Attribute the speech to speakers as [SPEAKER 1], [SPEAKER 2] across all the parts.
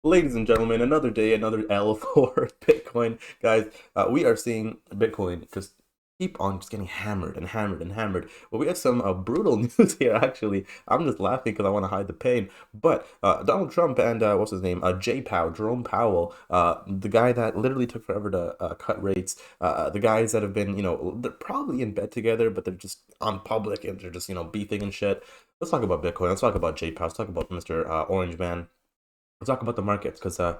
[SPEAKER 1] Ladies and gentlemen, another day, another L for Bitcoin. Guys, we are seeing Bitcoin just keep on just getting hammered and hammered and hammered. But we have some brutal news here, actually. I'm just laughing because I want to hide the pain. But Donald Trump and what's his name? Jerome Powell, the guy that literally took forever to cut rates, the guys that have been, they're probably in bed together, but they're just on public and they're just, beefing and shit. Let's talk about Bitcoin. Let's talk about J Powell. Let's talk about Mr. Orange Man. Let's talk about the markets because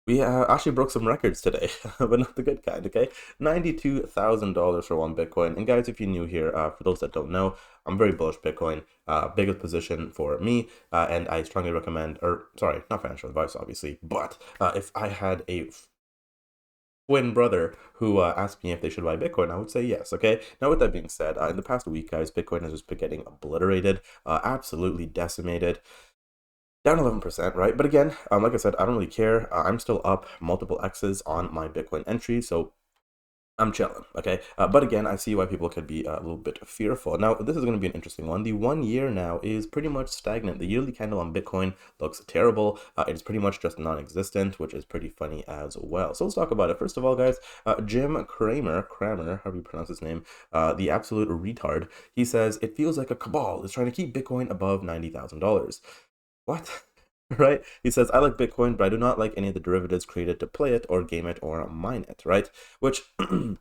[SPEAKER 1] we actually broke some records today, but not the good kind, okay? $92,000 for one Bitcoin. And guys, if you're new here, for those that don't know, I'm very bullish Bitcoin, biggest position for me, and I strongly recommend, or sorry, not financial advice, obviously, but if I had a twin brother who asked me if they should buy Bitcoin, I would say yes, okay? Now, with that being said, in the past week, guys, Bitcoin has just been getting obliterated, absolutely decimated down 11%, right? But again, like I said, I don't really care. I'm still up multiple X's on my Bitcoin entry, so I'm chilling, okay? But again, I see why people could be a little bit fearful. Now, this is going to be an interesting one. The 1 year now is pretty much stagnant. The yearly candle on Bitcoin looks terrible. It's pretty much just non-existent, which is pretty funny as well. So let's talk about it. First of all, guys, Jim Cramer, however you pronounce his name, the absolute retard, he says, it feels like a cabal is trying to keep Bitcoin above $90,000. What? Right? He says, I like Bitcoin, but I do not like any of the derivatives created to play it or game it or mine it, right? Which, I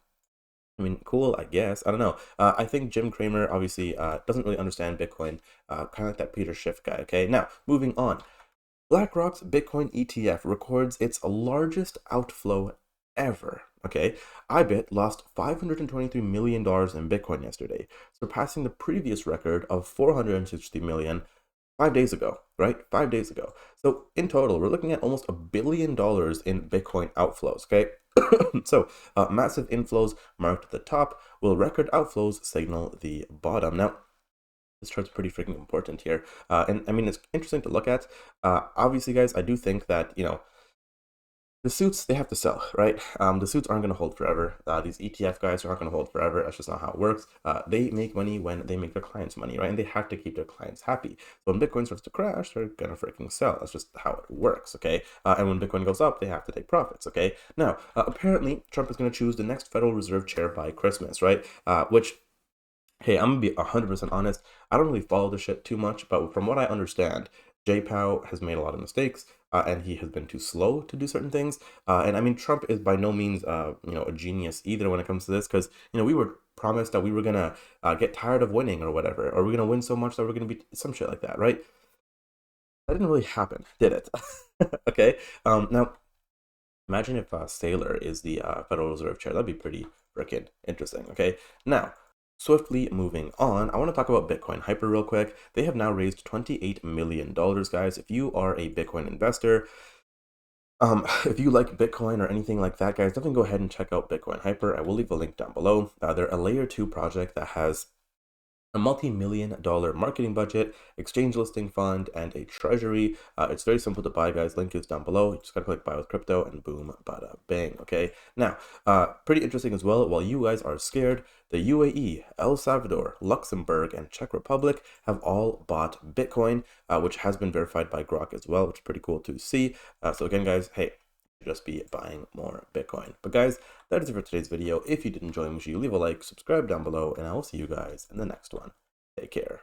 [SPEAKER 1] mean, cool, I guess. I don't know. I think Jim Cramer obviously doesn't really understand Bitcoin, kind of like that Peter Schiff guy, okay? Now, moving on. BlackRock's Bitcoin ETF records its largest outflow ever. Okay, IBIT lost $523 million in Bitcoin yesterday, surpassing the previous record of 460 million 5 days ago, right? 5 days ago. So in total, we're looking at almost $1 billion in Bitcoin outflows, okay? So massive inflows marked the top, while record outflows signal the bottom. Now, this chart's pretty freaking important here. And I mean, it's interesting to look at. Obviously, guys, I do think that, the suits, they have to sell, right? The suits aren't going to hold forever. These ETF guys are not going to hold forever. That's just not how it works. They make money when they make their clients money, right? And they have to keep their clients happy. So when Bitcoin starts to crash, they're going to freaking sell. That's just how it works, okay? And when Bitcoin goes up, they have to take profits, okay? Now, apparently, Trump is going to choose the next Federal Reserve chair by Christmas, right? Which, hey, I'm going to be 100% honest. I don't really follow the shit too much, but from what I understand, J Powell has made a lot of mistakes, and he has been too slow to do certain things. And I mean, Trump is by no means, a genius either when it comes to this, because we were promised that we were gonna get tired of winning or whatever, or we're gonna win so much that we're gonna be some shit like that, right? That didn't really happen, did it? Okay. Now imagine if Saylor is the Federal Reserve chair. That'd be pretty freaking interesting. Okay. Now, swiftly moving on, I want to talk about Bitcoin Hyper real quick. They have now raised $28 million, guys. If you are a Bitcoin investor, if you like Bitcoin or anything like that, guys, definitely go ahead and check out Bitcoin Hyper. I will leave a link down below. They're a layer 2 project that has a multi-million-dollar marketing budget, exchange listing fund, and a treasury. It's very simple to buy, guys. Link is down below. You just gotta click buy with crypto, and boom, bada bang. Okay. Now, pretty interesting as well. While you guys are scared, the UAE, El Salvador, Luxembourg, and Czech Republic have all bought Bitcoin, which has been verified by Grok as well, which is pretty cool to see. So again, guys, hey, just be buying more Bitcoin. But guys, that is it for today's video. If you did enjoy, make sure you leave a like, subscribe down below, and I will see you guys in the next one. Take care.